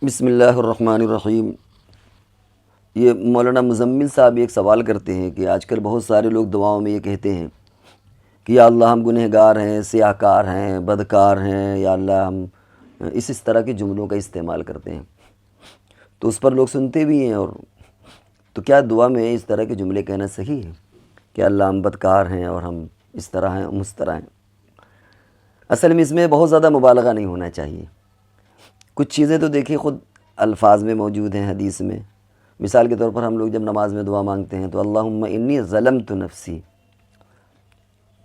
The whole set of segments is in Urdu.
بسم اللہ الرحمن الرحیم۔ یہ مولانا مزمل صاحب ایک سوال کرتے ہیں کہ آج کل بہت سارے لوگ دعاؤں میں یہ کہتے ہیں کہ یا اللہ ہم گنہگار ہیں، سیاہ کار ہیں، بدکار ہیں، یا اللہ ہم اس طرح کے جملوں کا استعمال کرتے ہیں، تو اس پر لوگ سنتے بھی ہیں۔ اور تو کیا دعا میں اس طرح کے جملے کہنا صحیح ہے کہ اللہ ہم بدکار ہیں اور ہم اس طرح ہیں، ہم اس طرح ہیں؟ اصل میں اس میں بہت زیادہ مبالغہ نہیں ہونا چاہیے۔ کچھ چیزیں تو دیکھیے خود الفاظ میں موجود ہیں حدیث میں۔ مثال کے طور پر ہم لوگ جب نماز میں دعا مانگتے ہیں تو اللہم انی ظلمت نفسی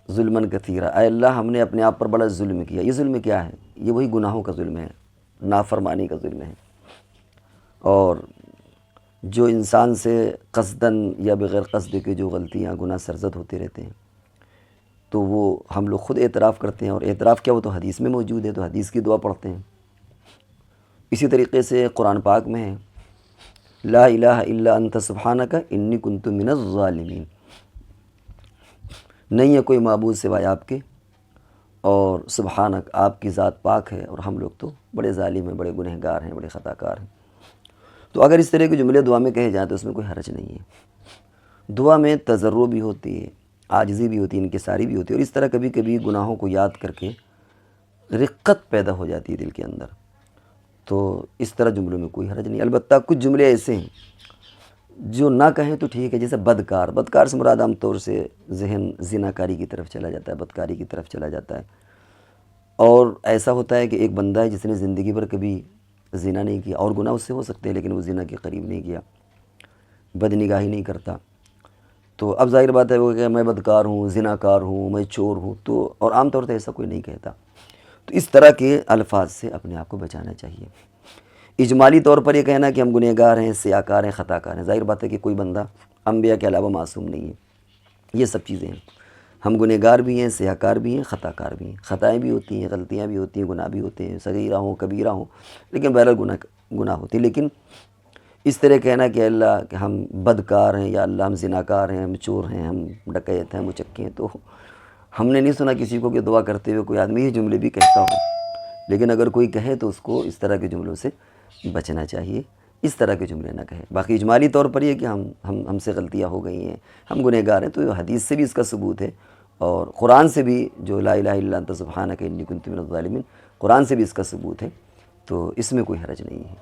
ظلمًا کثیرا، اے اللہ ہم نے اپنے آپ پر بڑا ظلم کیا۔ یہ ظلم کیا ہے؟ یہ وہی گناہوں کا ظلم ہے، نافرمانی کا ظلم ہے۔ اور جو انسان سے قصداً یا بغیر قصد کے جو غلطیاں گناہ سرزد ہوتے رہتے ہیں تو وہ ہم لوگ خود اعتراف کرتے ہیں، اور اعتراف کیا وہ تو حدیث میں موجود ہے، تو حدیث کی دعا پڑھتے ہیں۔ اسی طریقے سے قرآن پاک میں ہے لا الہ الا انت سبحانک انی کنت من الظالمین، نہیں ہے کوئی معبود سوائے آپ کے، اور سبحانک آپ کی ذات پاک ہے، اور ہم لوگ تو بڑے ظالم ہیں، بڑے گنہگار ہیں، بڑے خطا کار ہیں۔ تو اگر اس طرح کے جملے دعا میں کہے جائیں تو اس میں کوئی حرج نہیں ہے۔ دعا میں تضرع بھی ہوتی ہے، عاجزی بھی ہوتی ہے، انکساری بھی ہوتی ہے، اور اس طرح کبھی کبھی گناہوں کو یاد کر کے رقت پیدا ہو جاتی ہے دل کے اندر، تو اس طرح جملوں میں کوئی حرج نہیں۔ البتہ کچھ جملے ایسے ہیں جو نہ کہیں تو ٹھیک ہے، جیسے بدکار۔ بدکار سے مراد عام طور سے ذہن زناکاری کی طرف چلا جاتا ہے، بدکاری کی طرف چلا جاتا ہے۔ اور ایسا ہوتا ہے کہ ایک بندہ ہے جس نے زندگی بھر کبھی زنا نہیں کیا، اور گناہ اس سے ہو سکتے ہیں لیکن وہ زنا کے قریب نہیں کیا، بدنگاہی نہیں کرتا، تو اب ظاہر بات ہے وہ کہ میں بدکار ہوں، زناکار ہوں، میں چور ہوں، تو اور عام طور سے ایسا کوئی نہیں کہتا۔ تو اس طرح کے الفاظ سے اپنے آپ کو بچانا چاہیے۔ اجمالی طور پر یہ کہنا کہ ہم گنہگار ہیں، سیاہ کار ہیں، خطا کار ہیں، ظاہر بات ہے کہ کوئی بندہ انبیاء کے علاوہ معصوم نہیں ہے۔ یہ سب چیزیں ہیں، ہم گنہگار بھی ہیں، سیاہ کار بھی ہیں، خطا کار بھی ہیں، خطائیں بھی ہوتی ہیں، غلطیاں بھی ہوتی ہیں، گناہ بھی ہوتے ہیں، صغیرہ ہوں کبیرہ ہوں، لیکن بہرحال گناہ ہوتے ہیں۔ لیکن اس طرح کہنا کہ اللہ کہ ہم بدکار ہیں، یا اللہ ہم زناکار ہیں، ہم چور ہیں، ہم ڈکیت ہیں، مچکے ہیں، تو ہم نے نہیں سنا کسی کو کہ دعا کرتے ہوئے کوئی آدمی یہ جملے بھی کہتا ہو۔ لیکن اگر کوئی کہے تو اس کو اس طرح کے جملوں سے بچنا چاہیے، اس طرح کے جملے نہ کہے۔ باقی اجمالی طور پر یہ کہ ہم سے غلطیاں ہو گئی ہیں، ہم گنہگار ہیں، تو حدیث سے بھی اس کا ثبوت ہے، اور قرآن سے بھی جو لا الہ الا انت سبحانک انی کنت من الظالمین، قرآن سے بھی اس کا ثبوت ہے، تو اس میں کوئی حرج نہیں ہے۔